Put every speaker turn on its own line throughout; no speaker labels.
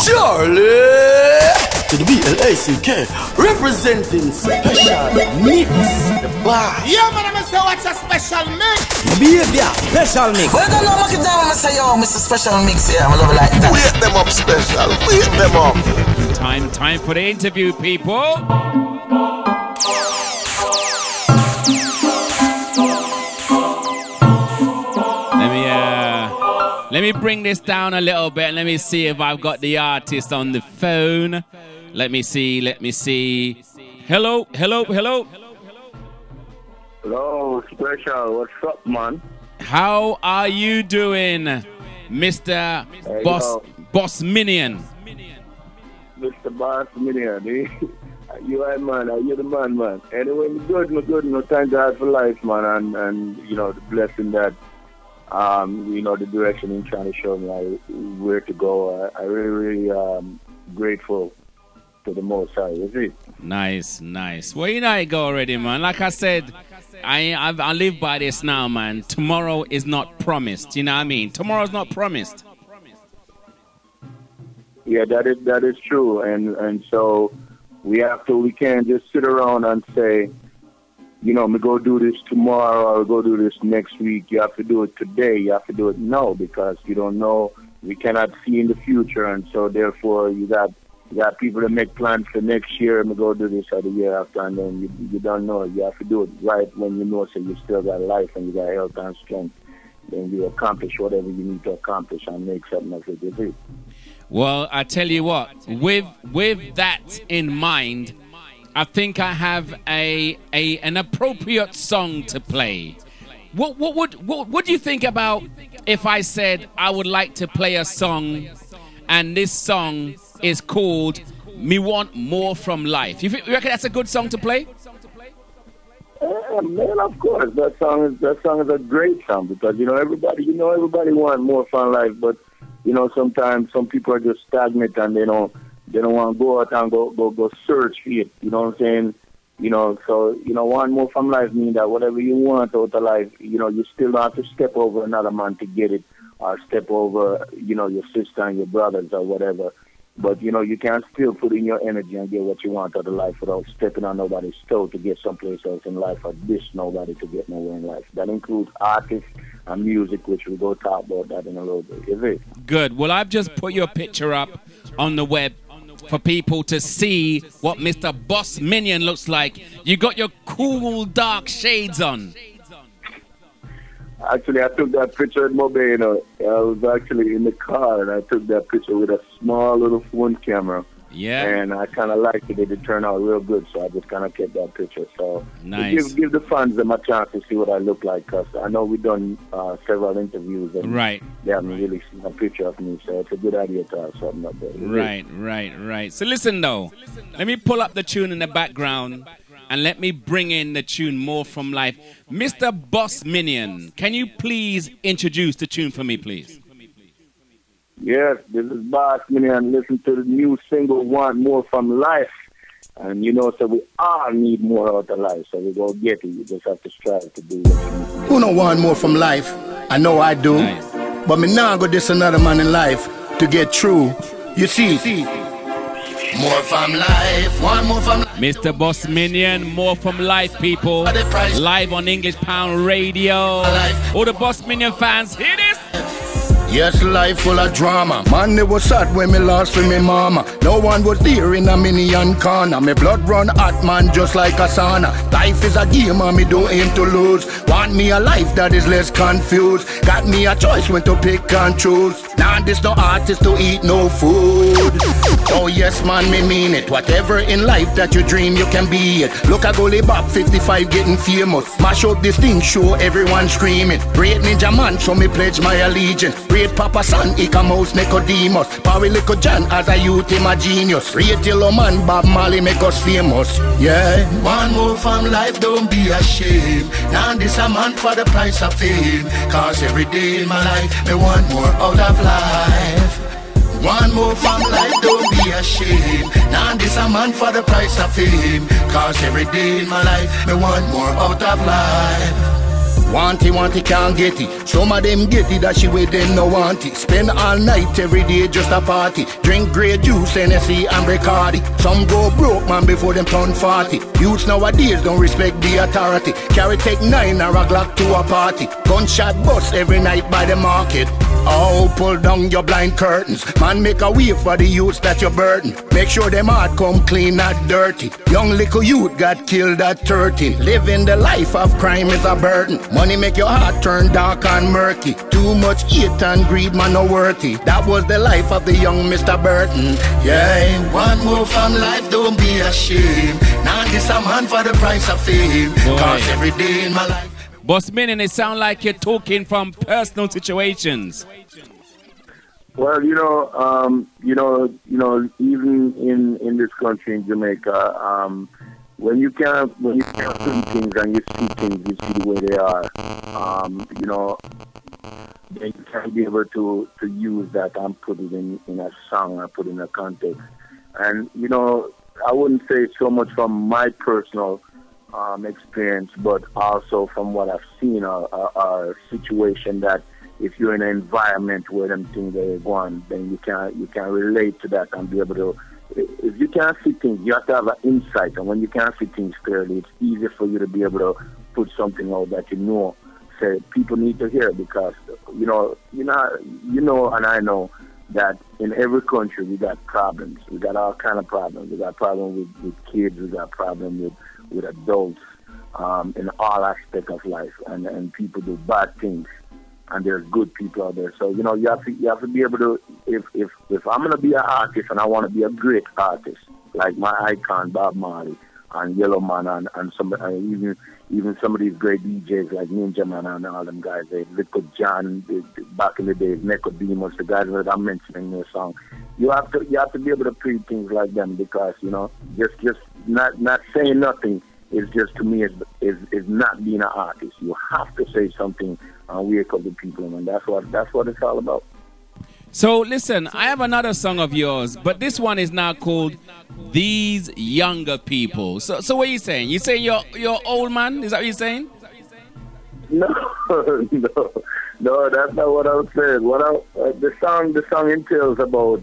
Charlie to the BLACK, representing special mix. The boss.
Yeah, man, I'm say what's a special mix?
Behavior, special mix.
Well, don't know what you down when I say, yo, Mr. Special Mix here. I'm a love like that.
Wait them up, special. Wait them up.
Time for the interview, people. Let me bring this down a little bit. Let me see if I've got the artist on the phone. Let me see. Hello.
Hello, Special. What's up, man?
How are you doing, Mr. Boss Minion?
Mr. Boss Minion, eh? You are man, you're the man. Anyway, me good. No, thank God for life, man, and you know, the blessing that, you know, the direction he's trying to show me where to go. I really grateful to the Most High, you see? Nice.
Well, you know I go already, man. Like I said, I live by this now, man. Tomorrow is not promised. You know what I mean? Tomorrow's not promised.
Yeah, that is true, and so we can't just sit around and say, you know, me go do this tomorrow or go do this next week. You have to do it today. You have to do it now because you don't know. We cannot see in the future, and so therefore you got people that make plans for next year and me go do this or the year after, and then you don't know. You have to do it right when you know, so you still got life and you got health and strength. Then you accomplish whatever you need to accomplish and make something of it. You see?
Well, I tell you what, with that in mind, I think I have an appropriate song to play. What do you think about if I said I would like to play a song, and this song is called "Me Want More from Life"? You reckon that's a good song to play?
Man, of course, that song is a great song because everybody wants more from life, but sometimes some people are just stagnant and they don't want to go out and go search for it. You know what I'm saying? So want more from life means that whatever you want out of life, you still don't have to step over another man to get it, or step over, your sister and your brothers or whatever. But, you can still put in your energy and get what you want out of life without stepping on nobody's toe to get someplace else in life or dish nobody to get nowhere in life. That includes artists and music, which we'll go talk about that in a little bit. Is it?
Good. Well, I've just put your picture up on the web for people to see what Mr. Boss Minion looks like. You got your cool, dark shades on.
Actually, I took that picture at Mobile. I was actually in the car, and I took that picture with a small little phone camera.
Yeah.
And I kind of liked it. It turned out real good, so I just kind of kept that picture. So
nice.
Give the fans them a chance to see what I look like, because I know we've done several interviews, and
right.
They haven't really seen a picture of me, so it's a good idea to have something up there.
Right. So listen, though. Let me pull up the tune in the background, and let me bring in the tune More From Life. Mr. Boss Minion, can you please introduce the tune for me, please?
Yes, this is Boss Minion. Listen to the new single, Want More From Life. And so we all need more out of life, so we go get it. You just have to strive to do what you need.
Who don't want more from life? I know I do.
Nice.
But me now go this another man in life to get through. You see? More from life, one more from life.
Mr. Boss Minion, More From Life, people. Live on English Pound Radio. All the Boss Minion fans, hear this?
Yes, life full of drama. Man, they was sad when me lost with me mama. No one was there in a Minion corner. Me blood run hot, man, just like a sauna. Life is a game and me don't aim to lose. Want me a life that is less confused. Got me a choice when to pick and choose. Nah, this no artist to eat no food. Oh yes, man, me mean it. Whatever in life that you dream, you can be it. Look at Gully Bob, 55 getting famous. Mash up this thing, show everyone screaming. Great Ninja Man, so me pledge my allegiance. Great Papa San, Ika Mouse, Nicodemus. Power Lico John, as a youth, him a genius. Great Yellow Man, Bob Marley, make us famous. Yeah. One more from life, don't be ashamed. Now this a man for the price of fame. Cause every day in my life, me want more out of life. One more from life, don't be ashamed. Now this a man for the price of fame. Cause every day in my life, me want more out of life. Want it, can't get it. Some of them get it, that she way them no want it. Spend all night, every day, just a party. Drink grey juice, Hennessy and Bacardi. Some go broke, man, before them turn 40. Youths nowadays don't respect the authority. Carry take 9 or a Glock to a party. Gunshot bust every night by the market. Oh, pull down your blind curtains. Man, make a way for the youths that you burden. Make sure them heart come clean, not dirty. Young little youth got killed at 30. Living the life of crime is a burden. Money make your heart turn dark and murky. Too much hate and greed, man, no worthy. That was the life of the young Mr. Burton. Yeah, one more from life, don't be ashamed. Now this a man for the price of fame. Cause every day in my life.
Boss Minion, it sounds like you're talking from personal situations.
Well, even in this country, in Jamaica, when you can't see things and you see things, you see the way they are, then you can't be able to use that and put it in a song or put it in a context. And, I wouldn't say so much from my personal experience, but also from what I've seen, a situation that if you're in an environment where them things are going, then you can relate to that and be able to. If you can't see things, you have to have an insight, and when you can't see things clearly, it's easier for you to be able to put something out that say people need to hear, because and I know that in every country we got problems. We got all kind of problems. We got problems with kids. We got problems with adults in all aspects of life, and people do bad things, and there's good people out there. So you have to be able to, if I'm gonna be an artist and I want to be a great artist, like my icon Bob Marley and Yellow Man and some even some of these great DJs like Ninja Man and all them guys, Little John back in the days, Nicodemus, the guys that I'm mentioning in their song. You have to be able to treat things like them, because just not saying nothing is just, to me, is not being an artist. You have to say something and wake up the people, and that's what it's all about.
So listen, I have another song of yours, but this one is now called These Younger People. So what are you saying? You saying you're old man? Is that what you're saying?
No, that's not what I was saying. The song entails about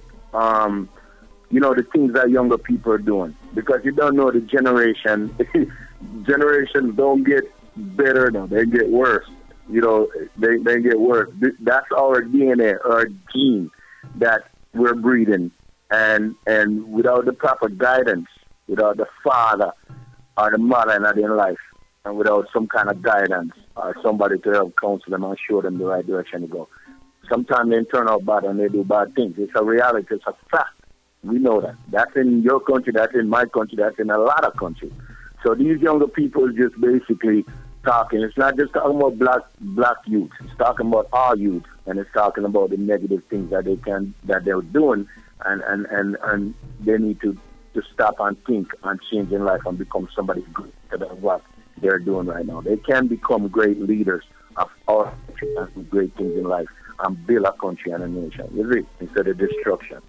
the things that younger people are doing, because you don't know the generation. Generations don't get better now; they get worse. They get worse. That's our DNA, our gene that we're breeding, and without the proper guidance, without the father or the mother in their life, and without some kind of guidance or somebody to help counsel them and show them the right direction to go, sometimes they turn out bad and they do bad things. It's a reality. It's a fact. We know that. That's in your country. That's in my country. That's in a lot of countries. So these younger people just basically talking. It's not just talking about black youth. It's talking about all youth, and it's talking about the negative things that they're doing, and they need to stop and think and change in life and become somebody good than what they're doing right now. They can become great leaders of our country and do great things in life and build a country and a nation, instead of destruction.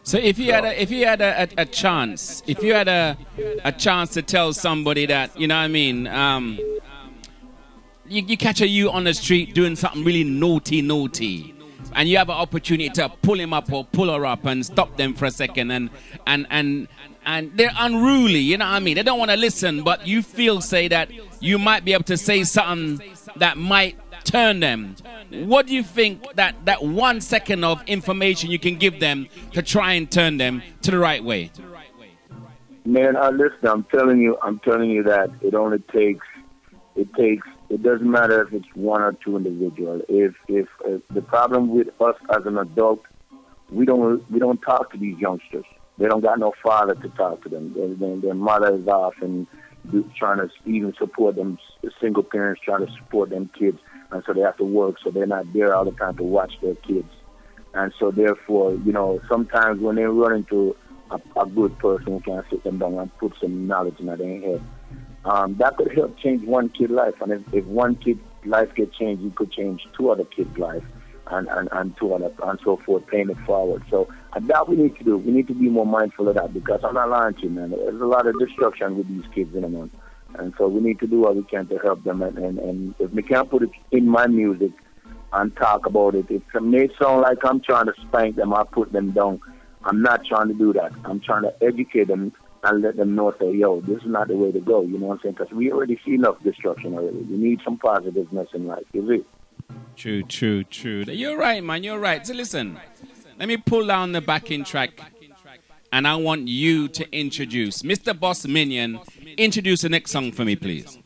So if you had a chance, a chance to tell somebody that, you catch a youth on the street doing something really naughty, and you have an opportunity to pull him up or pull her up and stop them for a second, and they're unruly, they don't want to listen, but you say that you might be able to say something that might turn them. What do you think that 1 second of information you can give them to try and turn them to the right way?
Man, listen, I'm telling you that it doesn't matter if it's one or two individuals. If the problem with us as an adult, we don't talk to these youngsters. They don't got no father to talk to them. Their mother is off and trying to even support them. Single parents trying to support them kids, and so they have to work. So they're not there all the time to watch their kids. And so therefore, sometimes when they run into a good person who can sit them down and put some knowledge in their head, that could help change one kid's life. And if one kid's life gets changed, you could change two other kids' life, and two other, and so forth, paying it forward. So that we need to do. We need to be more mindful of that, because I'm not lying to you, man. There's a lot of destruction with these kids in them. And so we need to do what we can to help them. And if we can't put it in my music and talk about it, it may sound like I'm trying to spank them or put them down. I'm not trying to do that. I'm trying to educate them and let them know, say, yo, this is not the way to go. You know what I'm saying? Because we already see enough destruction already. We need some positiveness in life, is it?
True. You're right, man. You're right. So listen, let me pull down the backing track, and I want you to introduce Mr. Boss Minion. Introduce the next song for me, please.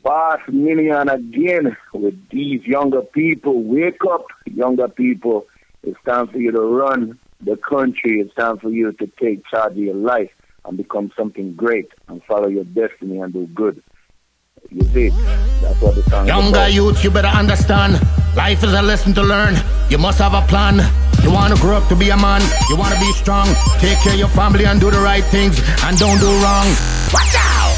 Boss Minion again with these younger people. Wake up, younger people. It's time for you to run the country. It's time for you to take charge of your life and become something great and follow your destiny and do good. You see, that's what the song is
Younger
about.
youth, you better understand. Life is a lesson to learn. You must have a plan. You want to grow up to be a man. You want to be strong. Take care of your family and do the right things. And don't do wrong. Watch out!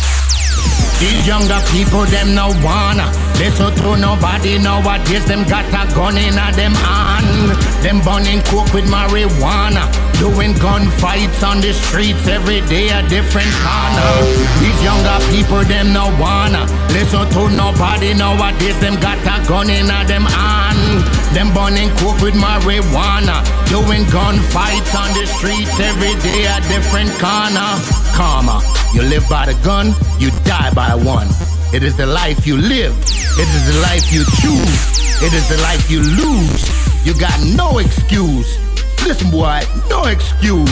These younger people, them no wanna listen to nobody nowadays. Them got a gun in a them hand. Them burning coke with marijuana. Doing gunfights on the streets every day, a different corner. These younger people, them no wanna listen to nobody nowadays. Them got a gun in a them hand. Them burning coke with marijuana. Doing gunfights on the streets every day, a different corner. Karma, you live by the gun, you die by one. It is the life you live. It is the life you choose. It is the life you lose. You got no excuse. Listen, boy, no excuse.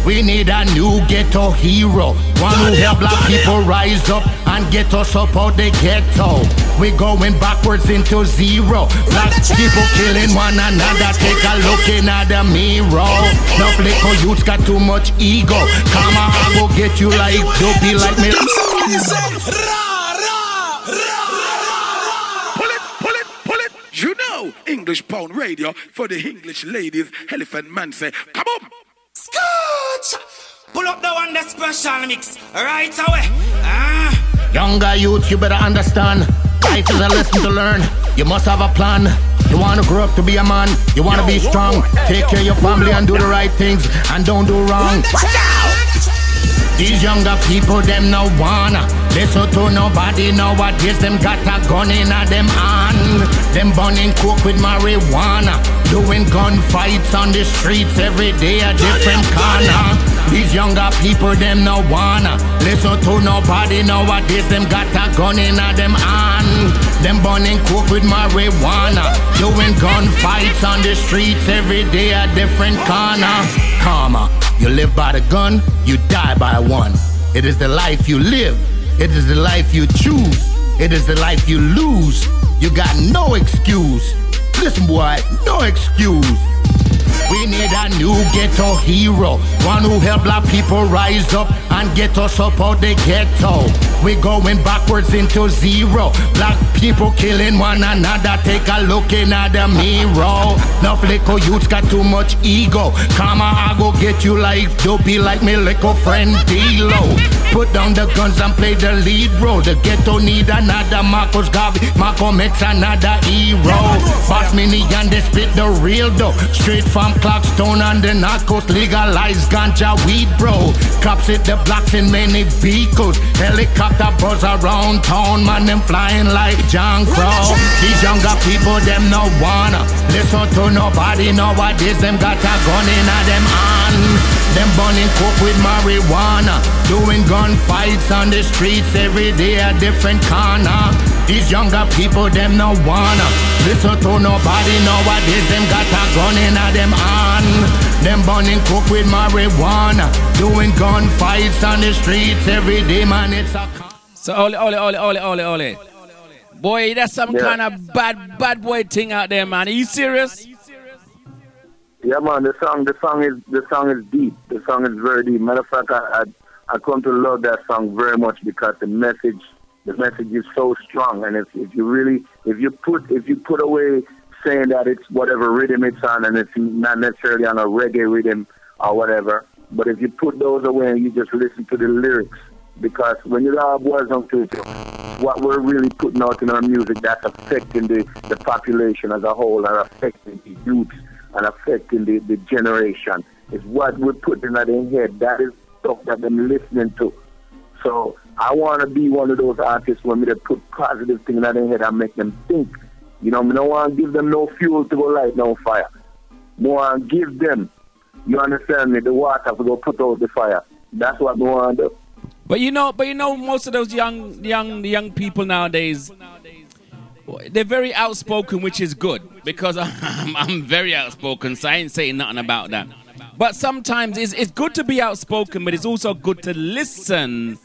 We need a new ghetto hero, one who help black people rise up and get us up out the ghetto. We going backwards into zero. Black people killing one another. Take a look in at the mirror. No little youths got too much ego. Come on, I go get you like dopey like me.
Pull it. You know, English Pound Radio for the English ladies. Elephant Man say, come on.
Scotch! Pull up the one that special mix right away.
Younger youth, you better understand. Life is a lesson to learn. You must have a plan. You want to grow up to be a man. You want to be strong. Take care of your family and do the right things. And don't do wrong. Watch out! These younger people, them no wanna listen to nobody nowadays. Them got a gun in a them hand. Them burning coke with marijuana. Doing gunfights on the streets every day, a different corner. These younger people, them no wanna listen to nobody nowadays. Them got a gun in a them hand. Them burning coke with marijuana. Doing gunfights on the streets every day, a different corner. Karma, you live by the gun, you die by one. It is the life you live. It is the life you choose. It is the life you lose. You got no excuse. Listen, boy, no excuse. We need a new ghetto hero, one who help black people rise up and get us up out the ghetto. We going backwards into zero. Black people killing one another. Take a look in at the mirror. Enough little youths got too much ego. Come on, I go get you like dopey like me little friend D-Lo. Put down the guns and play the lead role. The ghetto need another Marcos Garvey. Malcolm X another hero. Boss Minion, they spit the real dough. Straight from Clarkstone and the narcos. Legalize ganja weed, bro. Cops hit the blocks in many vehicles. Helicopter buzz around town, man, them flying like John Crow. These younger people, them no wanna listen to nobody nowadays. Them got a gun in a them hand. Them burning coke with marijuana. Doing gunfights on the streets every day, a different corner. These younger people, them no wanna listen to nobody nowadays. Them got a gun in a them hand. Them burning coke with marijuana. Doing gunfights on the streets every day, man, it's a...
So, Ole. Boy, that's some kind of bad boy thing out there, man. Are you serious?
Yeah, man, the song is deep. The song is very deep. Matter of fact, I come to love that song very much because the message is so strong. And if you put away saying that it's whatever rhythm it's on and it's not necessarily on a reggae rhythm or whatever, but if you put those away and you just listen to the lyrics, because when you have words on Twitter, what we're really putting out in our music that's affecting the population as a whole and affecting the youth and affecting the generation is what we're putting at their head. That is stuff that they're listening to. So I want to be one of those artists where me to put positive things in their head and make them think. You know, I don't want to give them no fuel to go light no fire. More and give them, you understand me, the water to go put out the fire. That's what we want to do.
But you know, most of those young people nowadays, they're very outspoken, which is good because I'm very outspoken, so I ain't saying nothing about that. But sometimes it's good to be outspoken, but it's also good to listen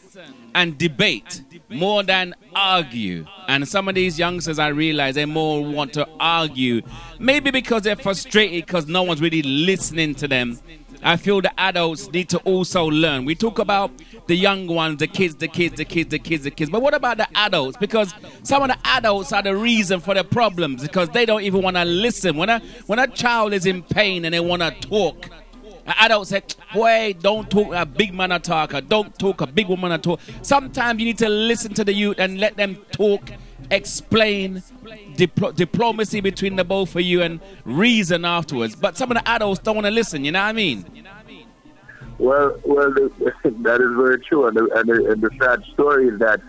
and debate more than argue. And some of these youngsters, I realize, they more want to argue, maybe because they're frustrated because no one's really listening to them. I feel the adults need to also learn. We talk about the young ones, the kids. But what about the adults? Because some of the adults are the reason for the problems because they don't even want to listen. When a child is in pain and they want to talk, an adult say, boy, don't talk a big man a talk, or don't talk a big woman a talk. Sometimes you need to listen to the youth and let them talk, explain, diplomacy between the both of you and reason afterwards. But some of the adults don't want to listen, you know what I mean?
Well, that is very true. And the sad story is that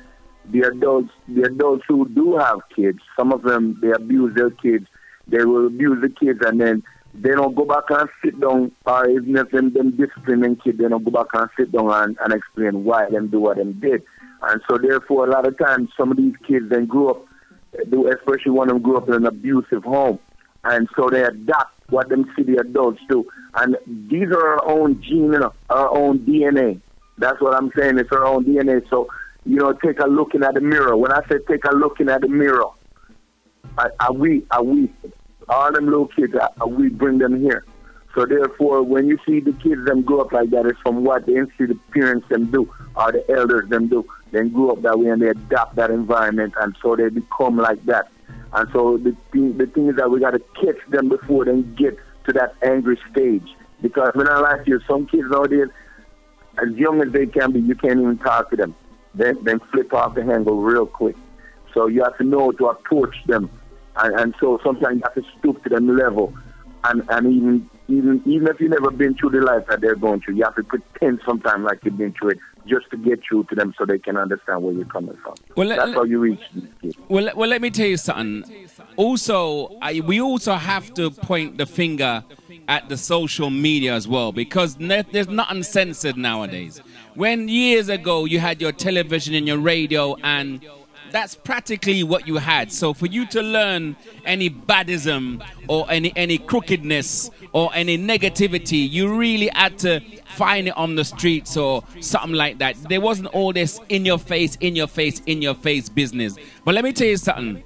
the adults who do have kids, some of them, they abuse their kids. They will abuse the kids and then they don't go back and sit down, or even if them disciplining kids, they don't go back and sit down and explain why them do what them did. And so therefore, a lot of times, some of these kids then grew up, especially one of them grew up in an abusive home. And so they adapt what them see the adults do. And these are our own gene, our own DNA. That's what I'm saying, it's our own DNA. So, you know, take a look in at the mirror. When I say take a look in at the mirror, are we all them little kids, we bring them here. So therefore, when you see the kids them grow up like that, it's from what they see the parents them do, or the elders them do. They grow up that way and they adapt that environment, and so they become like that. And so the thing is that we got to catch them before they get to that angry stage. Because when I like you, some kids nowadays, as young as they can be, you can't even talk to them. Then flip off the handle real quick. So you have to know to approach them. And so sometimes you have to stoop to them level. And even if you've never been through the life that they're going through, you have to pretend sometimes like you've been through it just to get through to them so they can understand where you're coming from. That's how you reach these kids.
Well, let me tell you something. Also, we also have to point the finger at the social media as well, because there's nothing censored nowadays. When years ago you had your television and your radio, and that's practically what you had. So for you to learn any badism or any crookedness or any negativity, you really had to find it on the streets or something like that. There wasn't all this in your face business. But let me tell you something.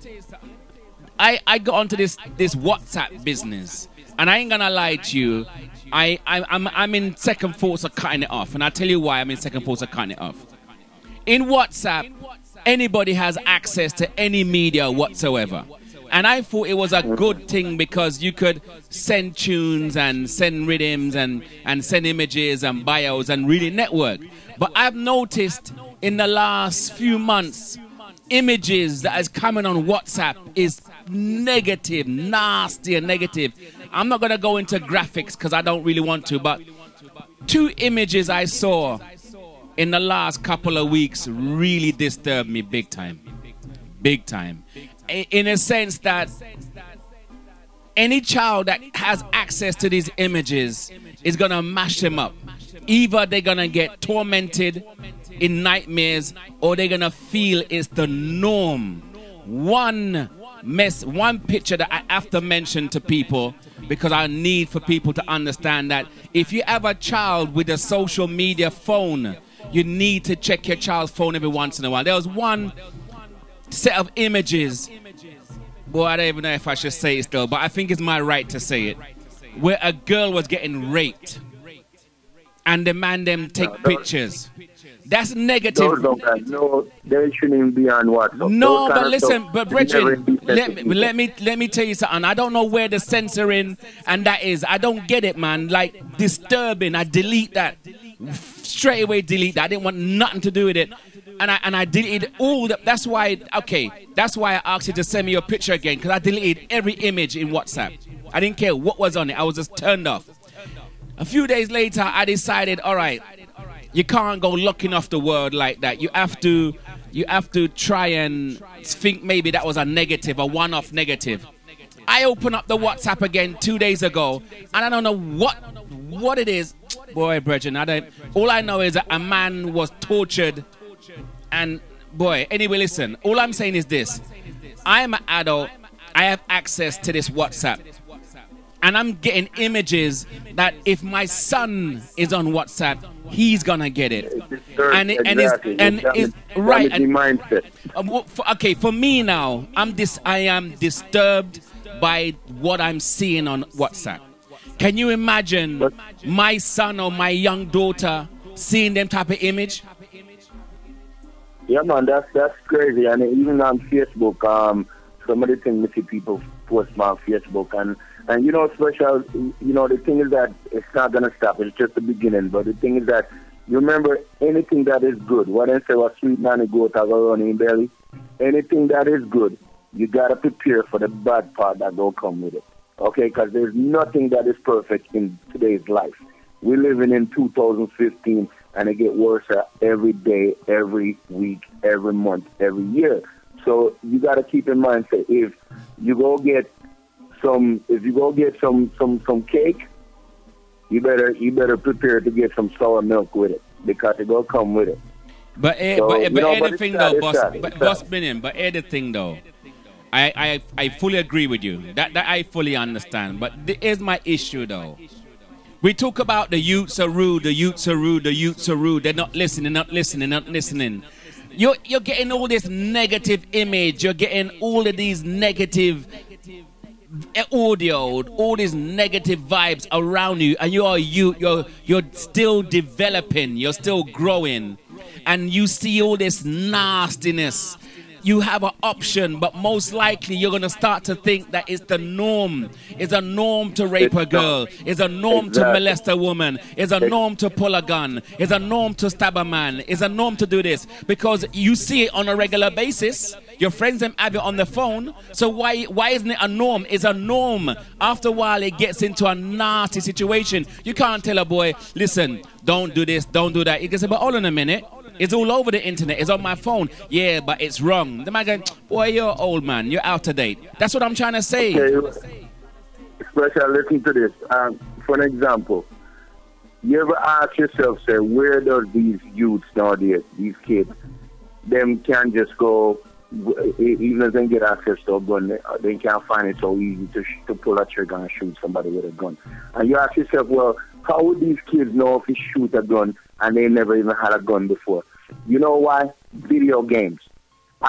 I got onto this WhatsApp business, and I ain't gonna lie to you. I'm in second thoughts of cutting it off, and I'll tell you why I'm in second thoughts of cutting it off. In WhatsApp, anybody has access to any media whatsoever. And I thought it was a good thing because you could send tunes and send rhythms and send images and bios and really network. But I've noticed in the last few months, images that is coming on WhatsApp is negative, nasty and negative. I'm not going to go into graphics because I don't really want to, but 2 images I saw in the last couple of weeks really disturbed me big time. Big time. In a sense that any child that has access to these images is going to mash them up. Either they're going to get tormented in nightmares, or they're going to feel it's the norm. One picture that I have to mention to people, because I need for people to understand that if you have a child with a social media phone, you need to check your child's phone every once in a while. There was one set of images, boy, I don't even know if I should say it still, but I think it's my right to say it, where a girl was getting raped and the man them take pictures. That's negative.
No, they shouldn't even be on WhatsApp.
No, but listen, but Bridget, let me tell you something. I don't know where the censoring and that is. I don't get it, man. Like, disturbing. I delete that. Straight away delete that. I didn't want nothing to do with it. And I deleted all that. That's why I asked you to send me your picture again, because I deleted every image in WhatsApp. I didn't care what was on it. I was just turned off. A few days later, I decided, all right, You can't go looking off the world like that. You have to try and think maybe that was a negative, a one-off negative. I opened up the WhatsApp again 2 days ago, and I don't know what it is. Boy, brethren, all I know is that a man was tortured, and boy, anyway, listen, all I'm saying is this. I am an adult. I have access to this WhatsApp, and I'm getting images that if my son is on WhatsApp, he's gonna get it. Right.
Mindset.
Okay, for me now, I am disturbed by what I'm seeing on WhatsApp. Can you imagine my son or my young daughter seeing them type of image?
Yeah, man, that's crazy. And even on Facebook, some of the things we see people post on Facebook, and you know, special. You know, the thing is that it's not gonna stop. It's just the beginning. But the thing is that you remember anything that is good. What I say was sweet nanny goat have a run in belly. Anything that is good, you gotta prepare for the bad part that will come with it. Okay, because there's nothing that is perfect in today's life. We're living in 2015, and it gets worse every day, every week, every month, every year. So you got to keep in mind, say, if you go get some cake, you better prepare to get some sour milk with it, because it will come with it.
But anything though, boss Minion. But anything though. I fully agree with you. That I fully understand. But here's my issue, though. We talk about the youths are rude, the youths are rude, the youths are rude. They're not listening. You're getting all this negative image. You're getting all of these negative audio, all these negative vibes around you. And you're a youth. You're still developing. You're still growing. And you see all this nastiness. You have an option, but most likely you're going to start to think that it's the norm. It's a norm to rape a girl. It's a norm to molest a woman. It's a norm to pull a gun. It's a norm to stab a man. It's a norm to do this. Because you see it on a regular basis. Your friends have it on the phone. So why isn't it a norm? It's a norm. After a while, it gets into a nasty situation. You can't tell a boy, listen, don't do this, don't do that. You can say, but hold on a minute. It's all over the internet. It's on my phone. Yeah, but it's wrong. The man going, boy, you're old, man. You're out of date. That's what I'm trying to say.
Okay. Especially listen to this. For an example, you ever ask yourself, say, where does these youths nowadays, these kids, them can just go, even if they get access to a gun, they can't find it so easy to pull a trigger and shoot somebody with a gun. And you ask yourself, well, how would these kids know if you shoot a gun and they never even had a gun before? You know why? Video games.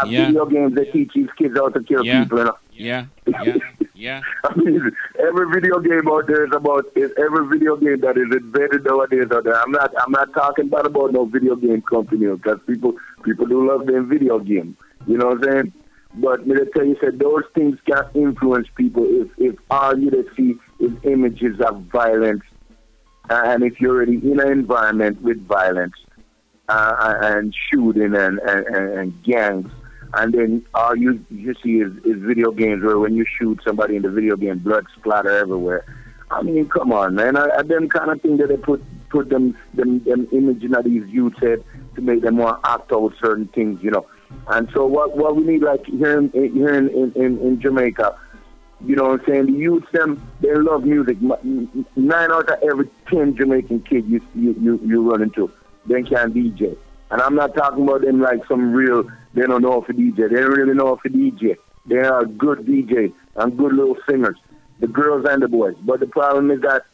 Video games, they teach these kids how to kill people. You know?
Yeah.
I mean, every video game out there is every video game that is invented nowadays out there. I'm not talking about no video game company, because people do love their video game. You know what I'm saying? But me to tell you, said those things can influence people if all you see is images of violence. And if you're already in an environment with violence and shooting and gangs, and then all you see is video games where when you shoot somebody in the video game, blood splatter everywhere. I mean, come on, man. I them kind of thing that they put them imaging of these youths head to make them want to act out certain things, you know. And so what we need, like here in Jamaica, you know what I'm saying? The youth, they love music. 9 out of every 10 Jamaican kids you run into, they can DJ. And I'm not talking about them like some real, they don't know if a DJ. They don't really know if a DJ. They are good DJs and good little singers, the girls and the boys. But the problem is that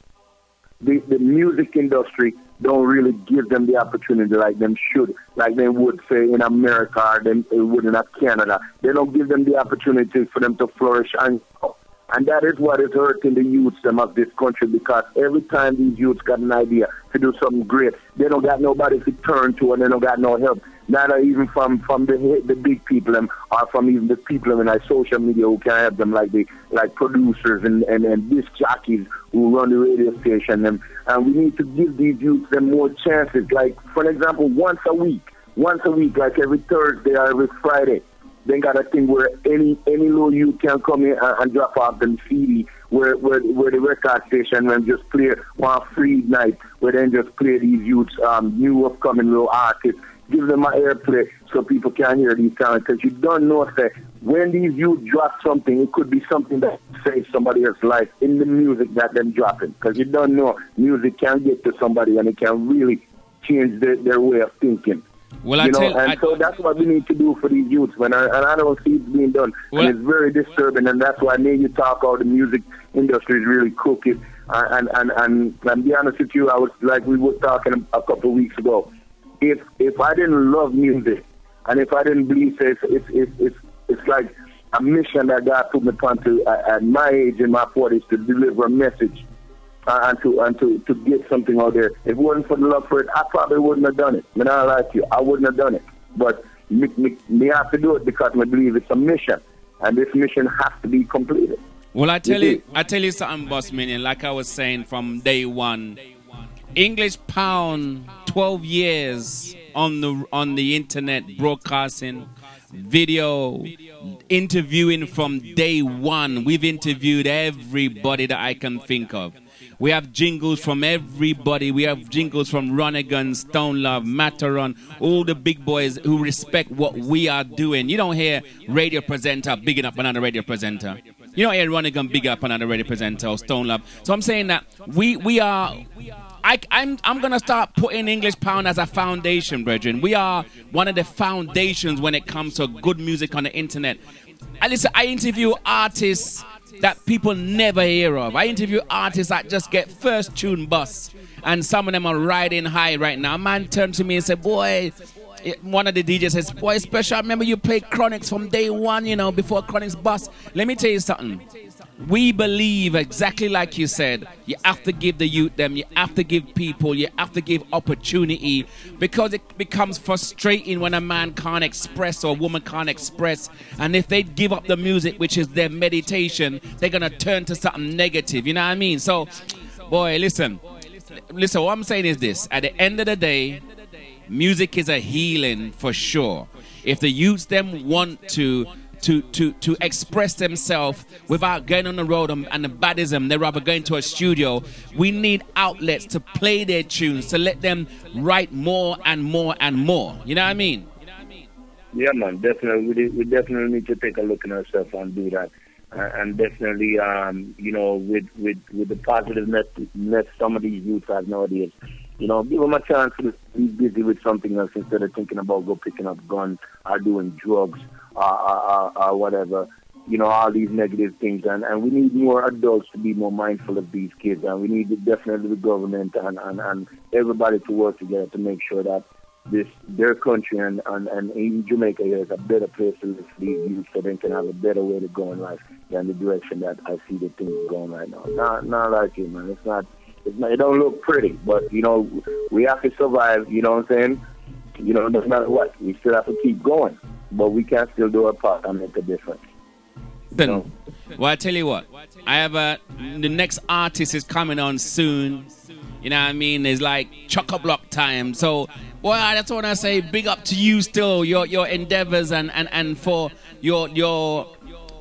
the music industry don't really give them the opportunity like them should, like they would say in America or they would in Canada. They don't give them the opportunity for them to flourish, and that is what is hurting the youths of this country, because every time these youths got an idea to do something great, they don't got nobody to turn to, and they don't got no help. Not even from the big people or from even the people in our social media who can help them, like producers and disc jockeys who run the radio station. And we need to give these youths them more chances. Like, for example, once a week, like every Thursday or every Friday, they got a thing where any little youth can come in and drop off them CD where the record station and just play one free night where they just play these youths, new upcoming little artists, give them an airplay so people can hear these talents. Because you don't know that when these youth drop something, it could be something that saves somebody else's life in the music that they're dropping. Because you don't know, music can get to somebody and it can really change their way of thinking.
Well,
so that's what we need to do for these youths, man. And I don't see it being done.
Well,
and it's very disturbing, and that's why I made you talk how the music industry is really crooked. And be honest with you, I was like we were talking a couple of weeks ago. If I didn't love music, and if I didn't believe it's like a mission that God put me upon to at my age in my 40s to deliver a message. And to get something out there. If it wasn't for the love for it, I probably wouldn't have done it. I mean, I like you. I wouldn't have done it. But me have to do it because I believe it's a mission. And this mission has to be completed.
Well, I tell you something, Boss Minion. Like I was saying from day one, English Pound, 12 years on the internet, broadcasting, video, interviewing from day one. We've interviewed everybody that I can think of. We have jingles from everybody. We have jingles from Runnigan, Stone Love, Mataron, all the big boys who respect what we are doing. You don't hear radio presenter bigging up another radio presenter. You don't hear Runnigan big up another radio presenter or Stone Love. So I'm saying that we are... I'm going to start putting English Pound as a foundation, brethren. We are one of the foundations when it comes to good music on the internet. I interview artists that people never hear of. I interview artists that just get first tune bus, and some of them are riding high right now. A man turned to me and said, boy, one of the DJs says, boy, Special, I remember you played Chronics from day one, before Chronics bus. Let me tell you something. We believe exactly like you said. You have to give the youth them. You have to give people. You have to give opportunity, because it becomes frustrating when a man can't express or a woman can't express. And if they give up the music, which is their meditation, they're going to turn to something negative. You know what I mean? So, boy, listen. What I'm saying is this. At the end of the day, music is a healing for sure. If the youths them want to express themselves without going on the road and the baddism, they're rather going to a studio. We need outlets to play their tunes, to let them write more and more and more. You know what I mean?
Yeah, man, definitely. We definitely need to take a look at ourselves and do that. And definitely, with the positiveness some of these youths have nowadays, give them a chance to be busy with something else instead of thinking about picking up guns or doing drugs or whatever, all these negative things. And we need more adults to be more mindful of these kids. And we need definitely the government and everybody to work together to make sure that their country and even Jamaica here is a better place to live for these youth, so they can have a better way to go in life than the direction that I see the things going right now. Not like it, man. It don't look pretty, but we have to survive. You know what I'm saying? No matter what, we still have to keep going, but we can still do our part and make a difference.
Well, I tell you what, I have the next artist is coming on soon. You know what I mean? It's like chock-a-block time. So, boy, that's what I say. Big up to you still, your endeavors and for your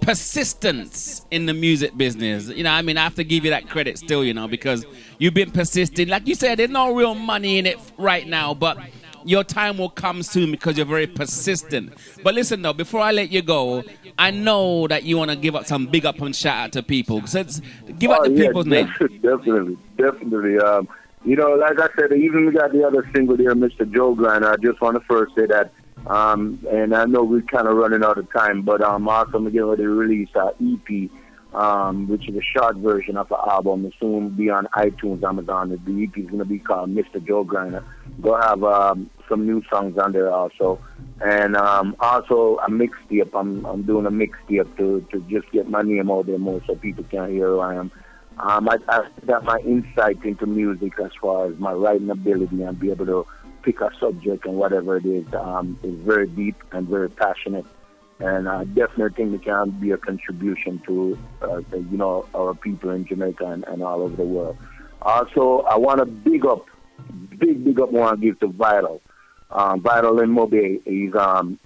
persistence in the music business. I have to give you that credit still, because you've been persistent. Like you said, there's no real money in it right now, but your time will come soon because you're very persistent. But listen, though, before I let you go, I know that you want to give up some big up and shout out to people. So give out the people's name.
Definitely. Like I said, even we got the other single there, Mr. Joe Grinder. I just want to first say that, and I know we're kind of running out of time, but also I'm getting ready to release our EP, which is a short version of the album. It'll soon be on iTunes, Amazon. The EP is going to be called Mr. Joe Grinder. Go have some new songs on there also. And also a mixtape. I'm doing a mixtape to just get my name out there more so people can hear who I am. I got my insight into music as far as my writing ability and be able to pick a subject and whatever it is very deep and very passionate. And I definitely think it can be a contribution to, our people in Jamaica and all over the world. Also, I want to big up want to give to Vital. Vital in Mobile is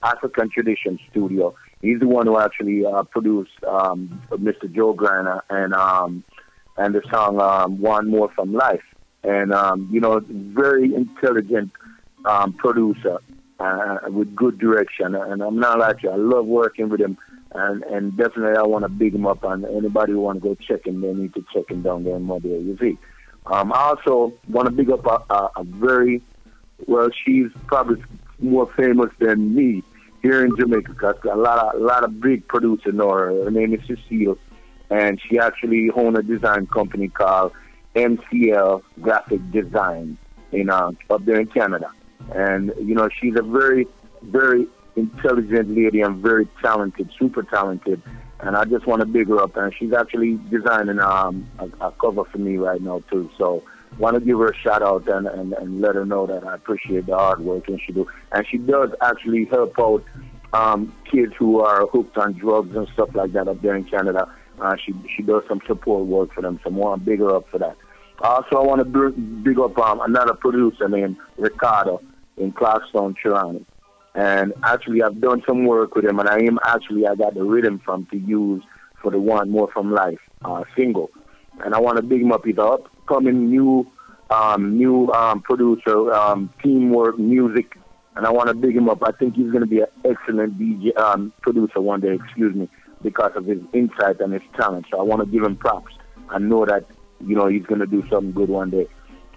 African Tradition Studio. He's the one who actually produced Mr. Joe Griner and the song One More from Life. And, you know, very intelligent producer with good direction. And I'm not like you. I love working with him. And definitely I want to big him up. And anybody who want to go check him, they need to check him down there in Mobile, you see. I also want to big up a very, well, she's probably more famous than me here in Jamaica, because a lot of big producers know her. Her name is Cecile, and she actually owns a design company called MCL Graphic Design up there in Canada. And, you know, she's a very, very intelligent lady and very talented, super talented. And I just want to big her up. And she's actually designing a cover for me right now, too. So want to give her a shout out and let her know that I appreciate the hard work and she do. And she does actually help out kids who are hooked on drugs and stuff like that up there in Canada. She does some support work for them. So I want to big her up for that. Also, I want to big up another producer named Ricardo in Clarkstone, Chirani. And actually, I've done some work with him, and I got the rhythm from to use for the One More from Life single. And I want to big him up. He's an upcoming new producer, teamwork, music, and I want to big him up. I think he's going to be an excellent DJ producer one day, because of his insight and his talent. So I want to give him props. I know that, you know, he's going to do something good one day.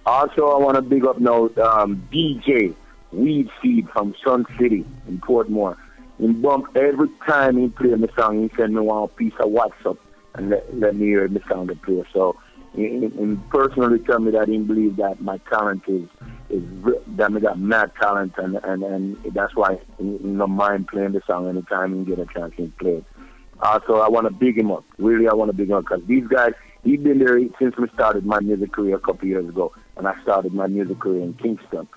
Also, I want to big up now DJ Weed Seed from Sun City in Portmore. He bump every time he play the song, he send me one piece of WhatsApp and let me hear the song to play. So he personally tell me that he believes that my talent is that I got mad talent, and that's why he don't mind playing the song anytime he get a chance to play it. So I want to big him up. Really, I want to big him up, because these guys, he's been there since we started my music career a couple years ago, and I started my music career in Kingston.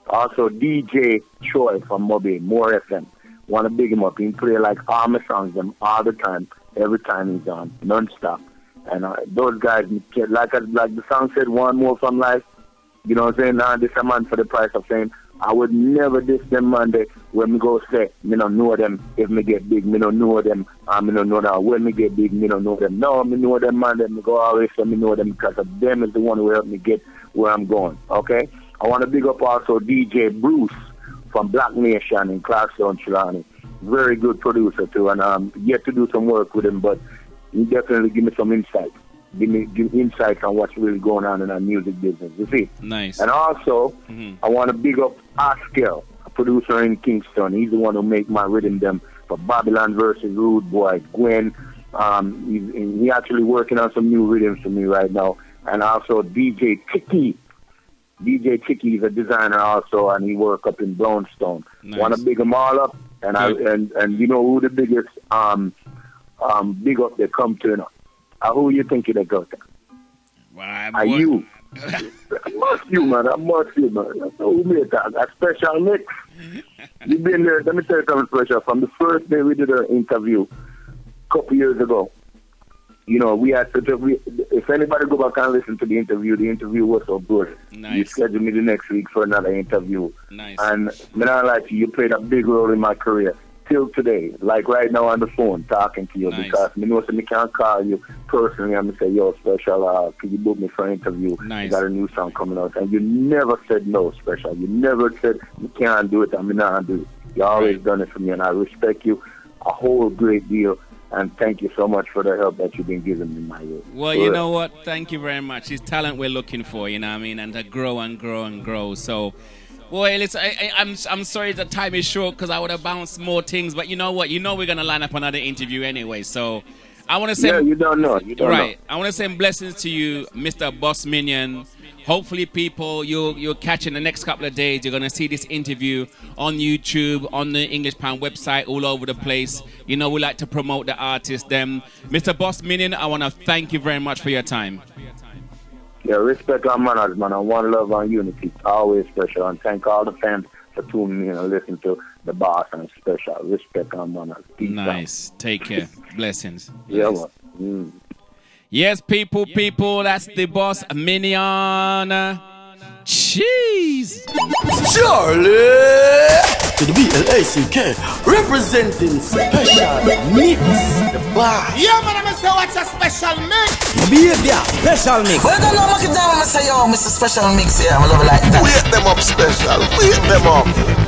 Also, DJ Troy from Mobile, More FM. Want to big him up. He play like all my songs, them all the time, every time he's on, non-stop. And those guys, like the song said, One More from Life, you know what I'm saying? This a man for the price of fame. I would never diss them Monday when me go say, me don't know them. If me get big, me don't know them. Me don't know that. When me get big, me don't know them. No, me know them Monday. Me go always say me know them, because of them is the one who helped me get where I'm going. Okay? I want to big up also DJ Bruce from Black Nation in Clarkstone, Chilani. Very good producer too, and yet to do some work with him, but he definitely give me some insight. Give insight on what's really going on in our music business. You see? Nice. And also, I want to big up Oscar, a producer in Kingston. He's the one who make my rhythm them for Babylon versus Rude Boy, Gwen. He actually working on some new rhythms for me right now. And also DJ Tiki. DJ Tiki is a designer also, and he work up in Brownstone. Nice. Want to big them all up, and and you know who the biggest big up they come to, you know. Who you think they go to? Well, you? I must you, man. That's who made that. A special mix. You've been there. Let me tell you something special. From the first day we did an interview a couple years ago, you know, we had such a... if anybody go back and listen to the interview was so good. Nice. You scheduled me the next week for another interview. Nice. And I'm not like you played a big role in my career. Till today, like right now on the phone, talking to you, nice. Because me know that me can't call you personally and me say, yo, Special, could you book me for an interview? Nice. You got a new song coming out. And you never said no, Special. You never said you can't do it and me not do it. You always done it for me, and I respect you a whole great deal. And thank you so much for the help that you've been giving me, my way. Well, you know what? Thank you very much. It's talent we're looking for, you know what I mean? And to grow and grow and grow. So... boy, listen, I'm sorry the time is short, because I would have bounced more things, but you know what? You know we're going to line up another interview anyway, so I want to say... Yeah, you don't know. Right. I want to send blessings to you, Mr. Boss Minion. Hopefully, people, you'll catch in the next couple of days. You're going to see this interview on YouTube, on the English Pound website, all over the place. You know, we like to promote the artists, them. Mr. Boss Minion, I want to thank you very much for your time. Yeah, respect our manners, man, and one love and unity. Always Special. And thank all the fans for tuning in and listening to the boss and Special. Respect our manners. Peace nice. Out. Take care. Blessings. Yeah, man. Yes, people, that's the Boss Minion. Cheese. Charlie.
to the BLACK, representing special mix. The boss.
Yeah, man, I'm say watch a special mix.
Behavior, special mix. Well, don't know what you down, Mr. Yo, Mr. Special Mix here. I'm love it like that.
Wake them up special. Wake them up.